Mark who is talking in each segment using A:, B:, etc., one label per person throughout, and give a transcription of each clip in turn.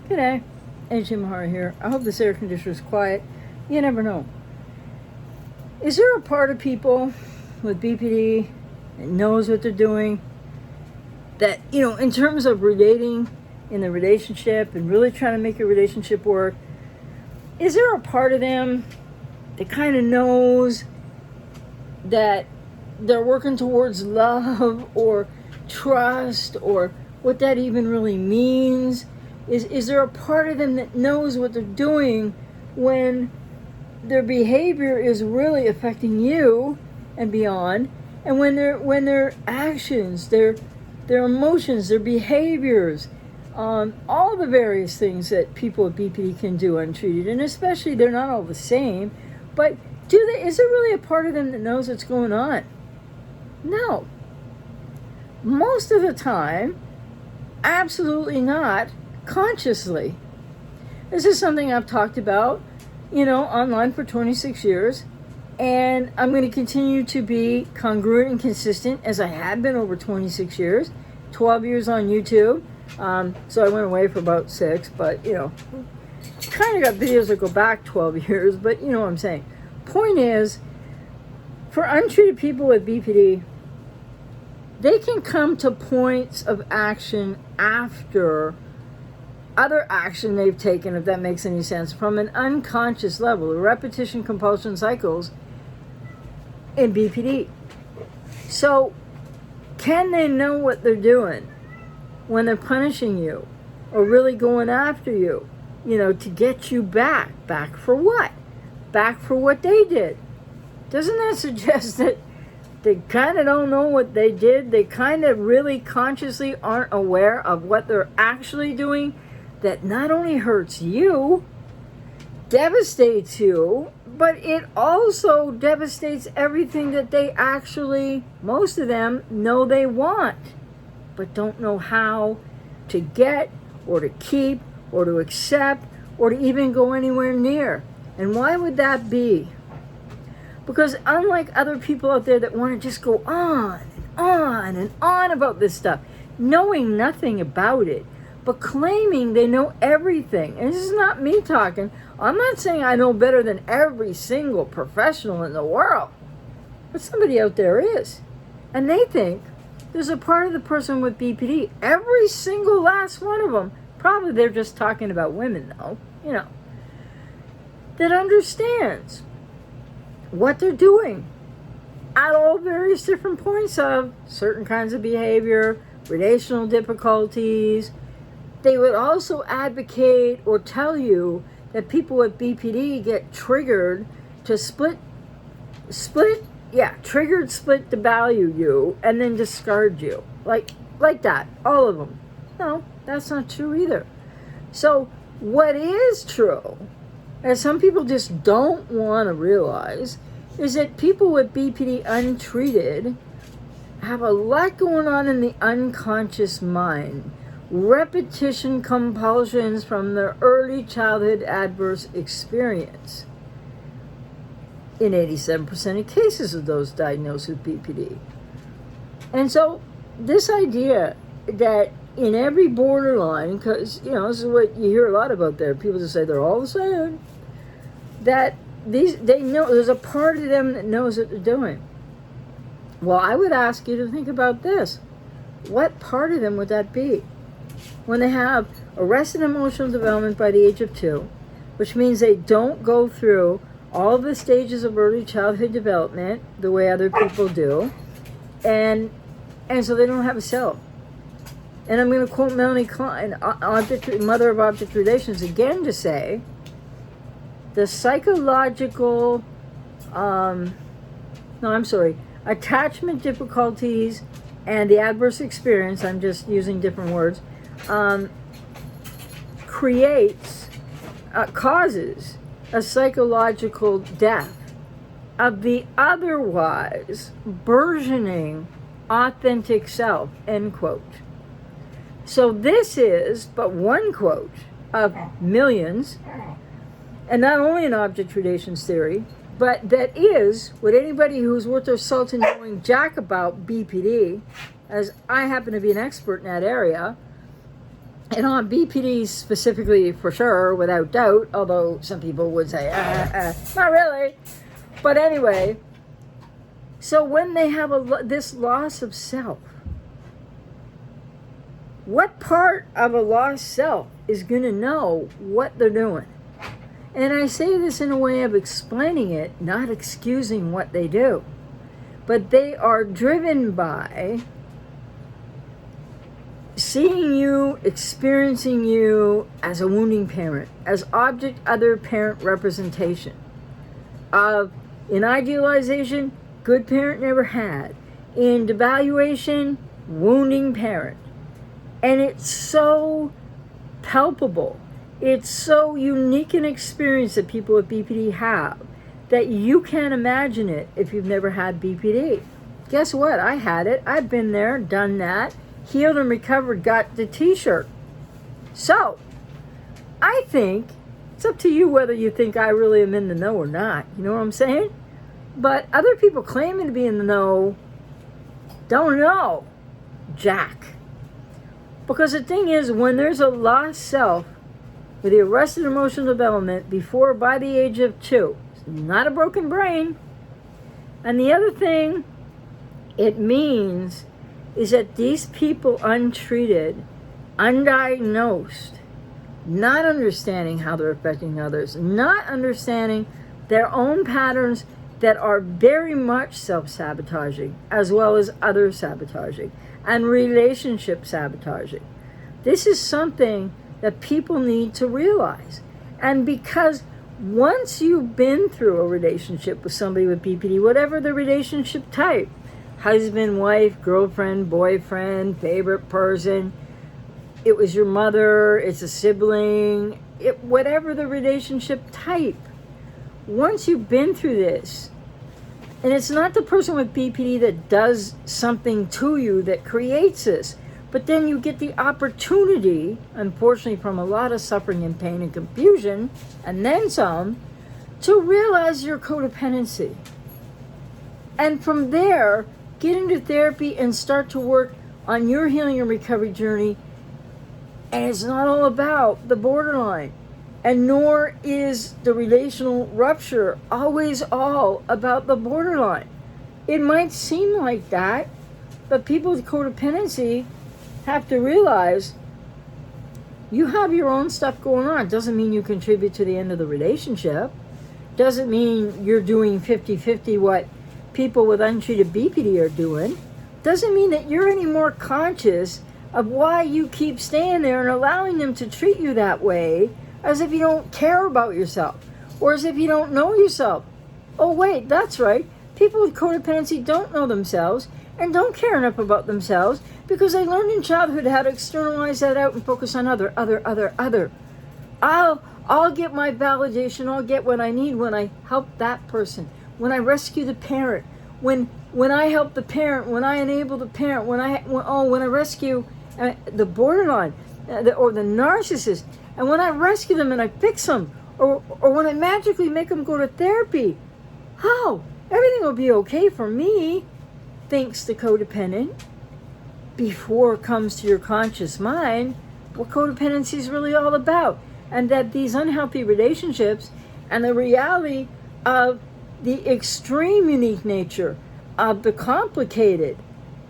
A: G'day, AJ Mahara here. I hope this air conditioner is quiet. You never know. Is there a part of people with BPD that knows what they're doing? That, in terms of relating in the relationship and really trying to make a relationship work, is there a part of them that kind of knows that they're working towards love or trust or what that even really means? Is there a part of them that knows what they're doing when their behavior is really affecting you and beyond, and when their actions, their emotions, their behaviors, all the various things that people with BPD can do untreated, and especially they're not all the same, but is there really a part of them that knows what's going on? No. Most of the time, absolutely not consciously. This is something I've talked about, online for 26 years, and I'm going to continue to be congruent and consistent as I have been over 26 years, 12 years on YouTube. So I went away for about 6, but, kind of got videos that go back 12 years, but you know what I'm saying. Point is, for untreated people with BPD, they can come to points of action after other action they've taken, if that makes any sense, from an unconscious level, repetition, compulsion cycles in BPD. So, can they know what they're doing when they're punishing you or really going after you, to get you back? Back for what? Back for what they did. Doesn't that suggest that they kind of don't know what they did? They kind of really consciously aren't aware of what they're actually doing, that not only hurts you, devastates you, but it also devastates everything that they actually, most of them, know they want, but don't know how to get or to keep or to accept or to even go anywhere near. And why would that be? Because unlike other people out there that want to just go on and on and on about this stuff, knowing nothing about it, but claiming they know everything. And this is not me talking. I'm not saying I know better than every single professional in the world. But somebody out there is. And they think there's a part of the person with BPD, every single last one of them, probably they're just talking about women though, that understands what they're doing at all various different points of certain kinds of behavior, relational difficulties. They would also advocate or tell you that people with BPD get triggered to split the value you and then discard you. Like that, all of them. No, that's not true either. So what is true, and some people just don't want to realize, is that people with BPD untreated have a lot going on in the unconscious mind. Repetition compulsions from their early childhood adverse experience in 87% of cases of those diagnosed with BPD. And so this idea that in every borderline, because this is what you hear a lot about there, people just say they're all the same, that they know there's a part of them that knows what they're doing. Well, I would ask you to think about this. What part of them would that be? When they have arrested emotional development by the age of 2, which means they don't go through all the stages of early childhood development the way other people do, and so they don't have a self. And I'm going to quote Melanie Klein, mother of object relations, again to say, the psychological, attachment difficulties and the adverse experience, I'm just using different words, causes a psychological death of the otherwise burgeoning authentic self, end quote. So this is but one quote of millions, and not only an object relations theory, but that is what anybody who's worth their salt in knowing jack about BPD, as I happen to be an expert in that area, And on BPD specifically, for sure, without doubt, although some people would say, not really. But anyway, so when they have this loss of self, what part of a lost self is going to know what they're doing? And I say this in a way of explaining it, not excusing what they do. But they are driven by seeing you, experiencing you as a wounding parent, as object other parent representation of, in idealization, good parent never had, in devaluation, wounding parent. And it's so palpable, it's so unique an experience that people with BPD have that you can't imagine it if you've never had BPD. Guess what? I had it. I've been there, done that, healed and recovered, got the t-shirt. So, I think it's up to you whether you think I really am in the know or not. You know what I'm saying? But other people claiming to be in the know don't know jack. Because the thing is, when there's a lost self with the arrested emotional development before by the age of 2, it's not a broken brain. And the other thing it means is that these people untreated, undiagnosed, not understanding how they're affecting others, not understanding their own patterns that are very much self-sabotaging, as well as other sabotaging, and relationship sabotaging. This is something that people need to realize. And because once you've been through a relationship with somebody with BPD, whatever the relationship type, husband, wife, girlfriend, boyfriend, favorite person, it was your mother, it's a sibling, whatever the relationship type, once you've been through this, and it's not the person with BPD that does something to you that creates this, but then you get the opportunity, unfortunately from a lot of suffering and pain and confusion, and then some, to realize your codependency. And from there, get into therapy and start to work on your healing and recovery journey. And it's not all about the borderline. And nor is the relational rupture always all about the borderline. It might seem like that, but people with codependency have to realize you have your own stuff going on. Doesn't mean you contribute to the end of the relationship. Doesn't mean you're doing 50-50 what people with untreated BPD are doing. Doesn't mean that you're any more conscious of why you keep staying there and allowing them to treat you that way, as if you don't care about yourself, or as if you don't know yourself. Oh wait, that's right. People with codependency don't know themselves and don't care enough about themselves because they learned in childhood how to externalize that out and focus on other. I'll get my validation, I'll get what I need when I help that person, when I rescue the parent, when I help the parent, when I enable the parent, when I rescue the borderline or the narcissist, and when I rescue them and I fix them, or when I magically make them go to therapy, everything will be okay for me, thinks the codependent, before it comes to your conscious mind what codependency is really all about. And that these unhealthy relationships and the reality of the extreme unique nature of the complicated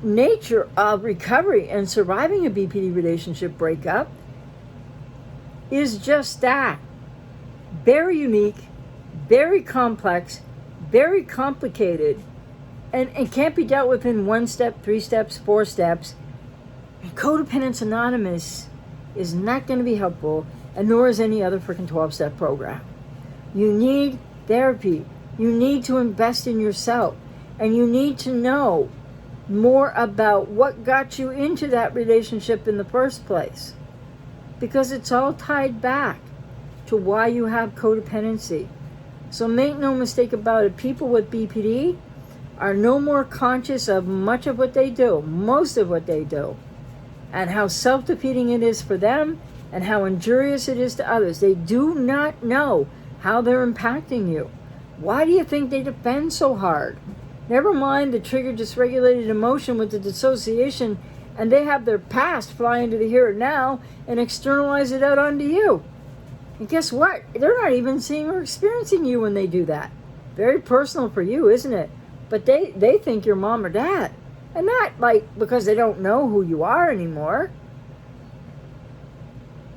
A: nature of recovery and surviving a BPD relationship breakup is just that. Very unique, very complex, very complicated, and can't be dealt with in 1 step, 3 steps, 4 steps. And Codependents Anonymous is not going to be helpful, and nor is any other freaking 12-step program. You need therapy. You need to invest in yourself, and you need to know more about what got you into that relationship in the first place, because it's all tied back to why you have codependency. So make no mistake about it, people with BPD are no more conscious of much of what they do, most of what they do, and how self-defeating it is for them and how injurious it is to others. They do not know how they're impacting you. Why do you think they defend so hard? Never mind the triggered dysregulated emotion with the dissociation and they have their past fly into the here and now and externalize it out onto you. And guess what? They're not even seeing or experiencing you when they do that. Very personal for you, isn't it? But they think you're mom or dad. And not like because they don't know who you are anymore.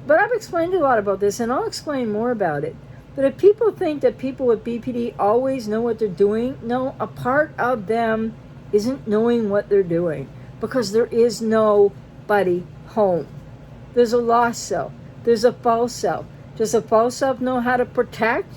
A: But I've explained a lot about this, and I'll explain more about it. But if people think that people with BPD always know what they're doing, no, a part of them isn't knowing what they're doing, because there is nobody home. There's a lost self. There's a false self. Does a false self know how to protect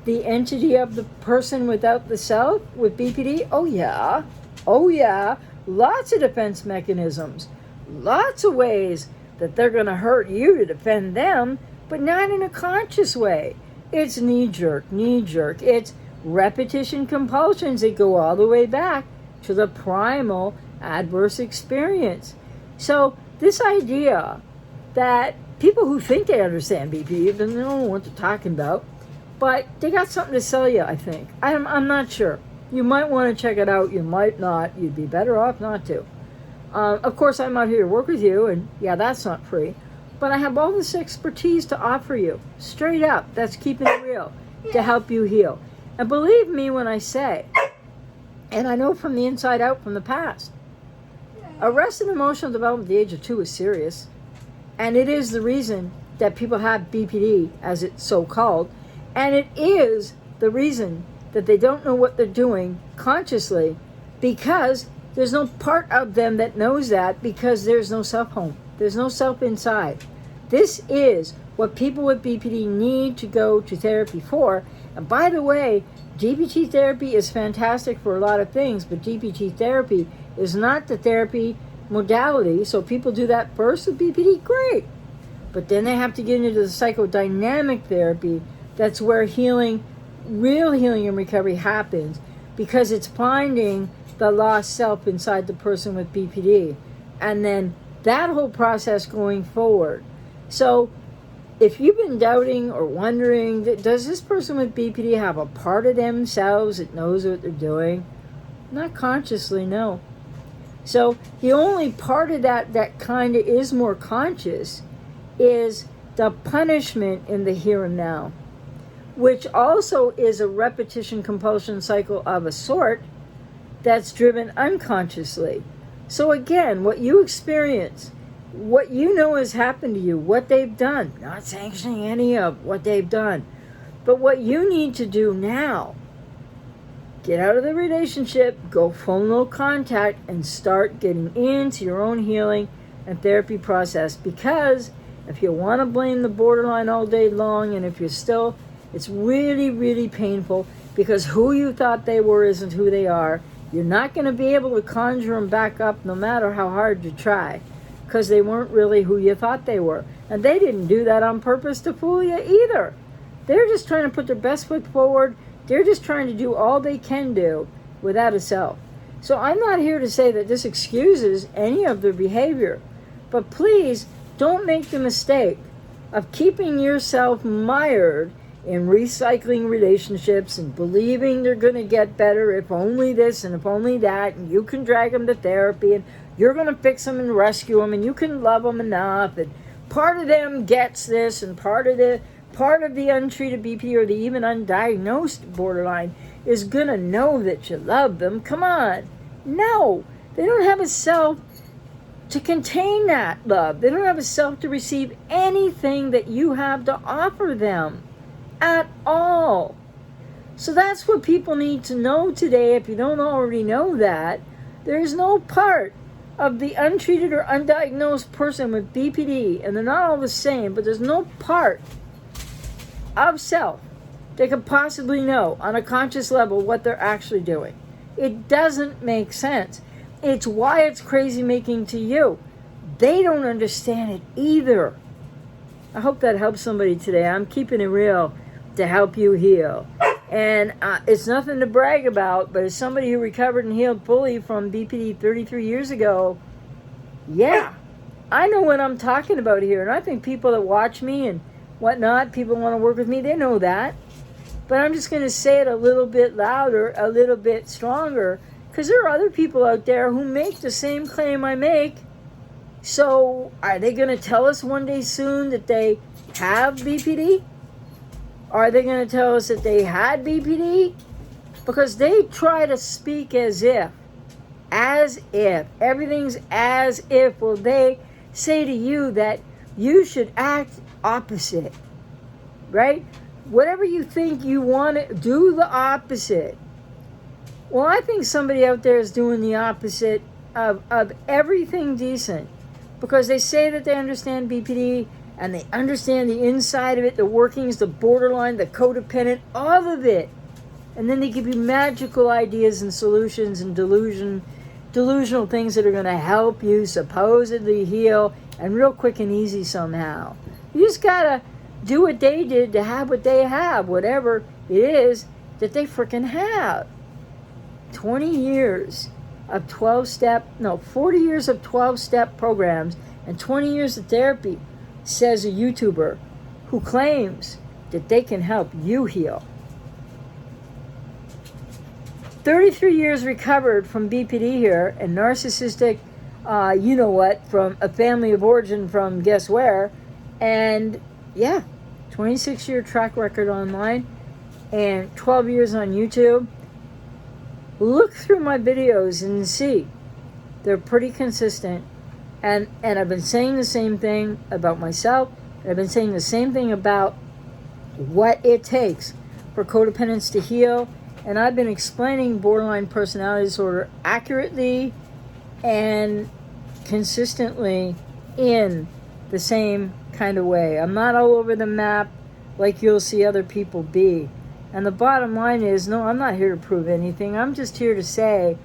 A: the entity of the person without the self with BPD? Oh yeah. Oh yeah. Lots of defense mechanisms. Lots of ways that they're going to hurt you to defend them, but not in a conscious way. It's knee-jerk. It's repetition compulsions that go all the way back to the primal adverse experience. So this idea that people who think they understand BPD, they don't know what they're talking about, but they got something to sell you, I think. I'm not sure. You might want to check it out. You might not. You'd be better off not to. Of course, I'm out here to work with you, and yeah, that's not free. But I have all this expertise to offer you. Straight up. That's keeping it real. To help you heal. And believe me when I say, and I know from the inside out from the past, arrested emotional development at the age of 2 is serious. And it is the reason that people have BPD, as it's so called. And it is the reason that they don't know what they're doing consciously, because there's no part of them that knows that, because there's no self home. There's no self inside. This is what people with BPD need to go to therapy for. And by the way, DBT therapy is fantastic for a lot of things, but DBT therapy is not the therapy modality. So people do that first with BPD, great. But then they have to get into the psychodynamic therapy. That's where healing, real healing and recovery happens, because it's finding the lost self inside the person with BPD. And then that whole process going forward. So if you've been doubting or wondering, does this person with BPD have a part of themselves that knows what they're doing? Not consciously, no. So the only part of that kind of is more conscious is the punishment in the here and now, which also is a repetition compulsion cycle of a sort that's driven unconsciously. So again, what you experience, what you know has happened to you, what they've done, not sanctioning any of what they've done, but what you need to do now, get out of the relationship, go phone no contact, and start getting into your own healing and therapy process. Because if you want to blame the borderline all day long, and if you're still, it's really, really painful, because who you thought they were isn't who they are. You're not going to be able to conjure them back up no matter how hard you try, because they weren't really who you thought they were. And they didn't do that on purpose to fool you either. They're just trying to put their best foot forward. They're just trying to do all they can do without a self. So I'm not here to say that this excuses any of their behavior. But please don't make the mistake of keeping yourself mired in recycling relationships and believing they're going to get better if only this and if only that, and you can drag them to therapy and you're going to fix them and rescue them and you can love them enough, and part of them gets this, and part of the untreated BPD or the even undiagnosed borderline is going to know that you love them. Come on. No, they don't have a self to contain that love. They don't have a self to receive anything that you have to offer them at all. So that's what people need to know today. If you don't already know that, there's no part of the untreated or undiagnosed person with BPD, and they're not all the same, but there's no part of self that could possibly know on a conscious level what they're actually doing. It doesn't make sense. It's why it's crazy making to you. They don't understand it either. I hope that helps somebody today. I'm keeping it real to help you heal. And it's nothing to brag about, but as somebody who recovered and healed fully from BPD 33 years ago, yeah, I know what I'm talking about here. And I think people that watch me and whatnot, people want to work with me, they know that. But I'm just going to say it a little bit louder, a little bit stronger, because there are other people out there who make the same claim I make, So are they going to tell us one day soon that they have BPD? Are they going to tell us that they had BPD? Because they try to speak as if, everything's as if. Well, they say to you that you should act opposite, right? Whatever you think you want to do, the opposite. Well, I think somebody out there is doing the opposite of everything decent, because they say that they understand BPD and they understand the inside of it, the workings, the borderline, the codependent, all of it. And then they give you magical ideas and solutions and delusional things that are going to help you supposedly heal, and real quick and easy somehow. You just got to do what they did to have what they have, whatever it is that they freaking have. 40 years of 12-step programs and 20 years of therapy, says a YouTuber who claims that they can help you heal. 33 years recovered from BPD here, and narcissistic, from a family of origin from guess where, and 26-year track record online, and 12 years on YouTube. Look through my videos and see. They're pretty consistent. And I've been saying the same thing about myself. I've been saying the same thing about what it takes for codependents to heal. And I've been explaining borderline personality disorder accurately and consistently in the same kind of way. I'm not all over the map like you'll see other people be. And the bottom line is, no, I'm not here to prove anything. I'm just here to say,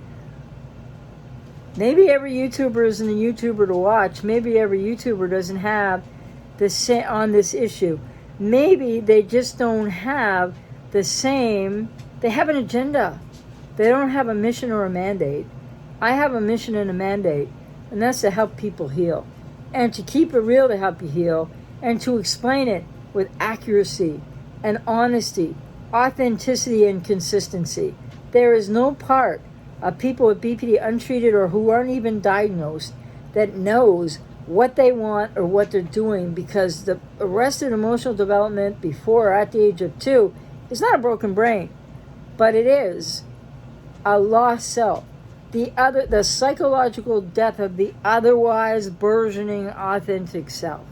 A: maybe every YouTuber isn't a YouTuber to watch. Maybe every YouTuber doesn't have the same on this issue. Maybe they just don't have the same. They have an agenda. They don't have a mission or a mandate. I have a mission and a mandate, and that's to help people heal, and to keep it real to help you heal, and to explain it with accuracy and honesty, authenticity and consistency. There is no part of people with BPD untreated or who aren't even diagnosed that knows what they want or what they're doing, because the arrested emotional development before or at the age of 2 is not a broken brain, but it is a lost self. The psychological death of the otherwise burgeoning authentic self.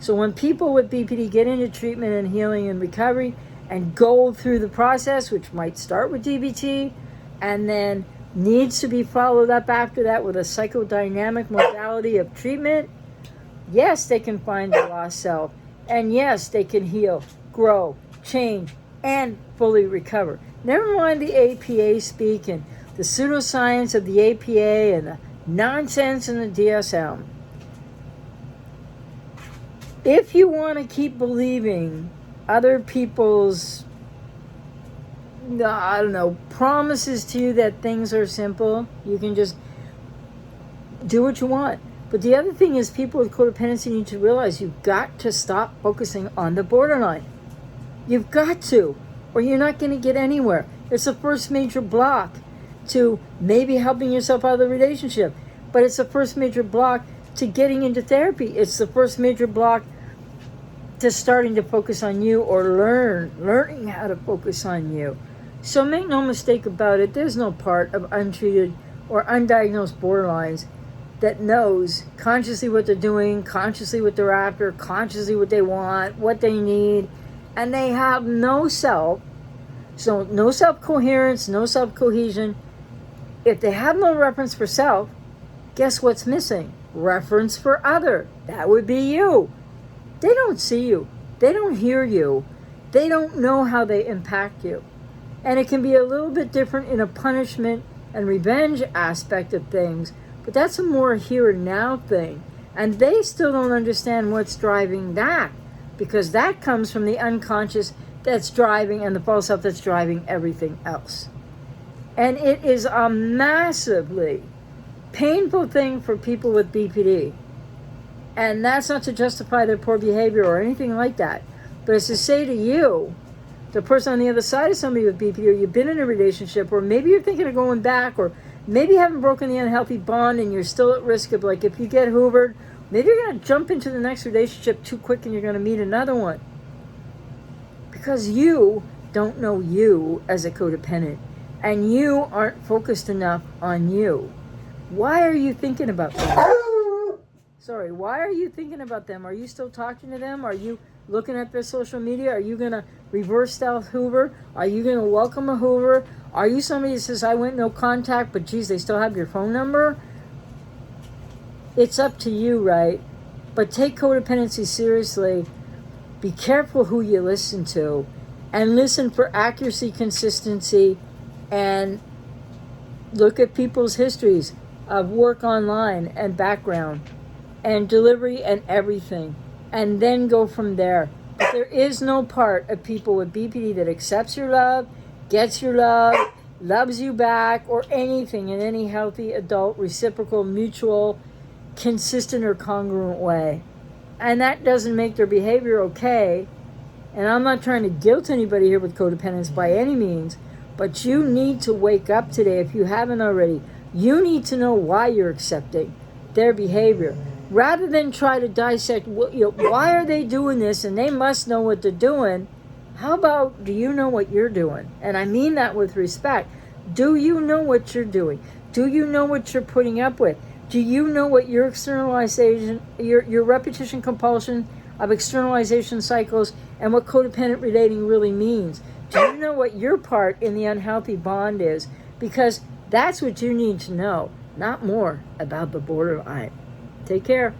A: So when people with BPD get into treatment and healing and recovery and go through the process, which might start with DBT and then needs to be followed up after that with a psychodynamic modality of treatment, yes, they can find the lost self. And yes, they can heal, grow, change, and fully recover. Never mind the APA speak and the pseudoscience of the APA and the nonsense in the DSM. If you want to keep believing other people's, promises to you that things are simple, you can just do what you want. But the other thing is, people with codependency need to realize you've got to stop focusing on the borderline. You've got to, or you're not going to get anywhere. It's the first major block to maybe helping yourself out of the relationship, but it's the first major block to getting into therapy. It's the first major block to starting to focus on you, or learning how to focus on you. So make no mistake about it, there's no part of untreated or undiagnosed borderlines that knows consciously what they're doing, consciously what they're after, consciously what they want, what they need, and they have no self. So no self-coherence, no self-cohesion. If they have no reference for self, guess what's missing? Reference for other. That would be you. They don't see you. They don't hear you. They don't know how they impact you. And it can be a little bit different in a punishment and revenge aspect of things, but that's a more here and now thing. And they still don't understand what's driving that, because that comes from the unconscious that's driving, and the false self that's driving everything else. And it is a massively painful thing for people with BPD. And that's not to justify their poor behavior or anything like that, but it's to say to you, the person on the other side of somebody with BPD, or you've been in a relationship, or maybe you're thinking of going back, or Maybe you haven't broken the unhealthy bond and you're still at risk of, like, if you get hoovered, maybe you're going to jump into the next relationship too quick and you're going to meet another one. Because you don't know you as a codependent. And you aren't focused enough on you. Why are you thinking about them? Sorry, why are you thinking about them? Are you still talking to them? Are you looking at their social media? Are you going to reverse stealth hoover? Are you going to welcome a hoover? Are you somebody that says, I went no contact, but geez, they still have your phone number? It's up to you, right? But take codependency seriously. Be careful who you listen to. And listen for accuracy, consistency, and look at people's histories of work online and background and delivery and everything, and then go from there. But there is no part of people with BPD that accepts your love, gets your love, loves you back, or anything in any healthy, adult, reciprocal, mutual, consistent, or congruent way. And that doesn't make their behavior okay. And I'm not trying to guilt anybody here with codependence by any means, but you need to wake up today if you haven't already. You need to know why you're accepting their behavior. Rather than try to dissect, why are they doing this and they must know what they're doing, how about, do you know what you're doing? And I mean that with respect. Do you know what you're doing? Do you know what you're putting up with? Do you know what your externalization, your repetition compulsion of externalization cycles and what codependent relating really means? Do you know what your part in the unhealthy bond is? Because that's what you need to know, not more about the borderline. Take care.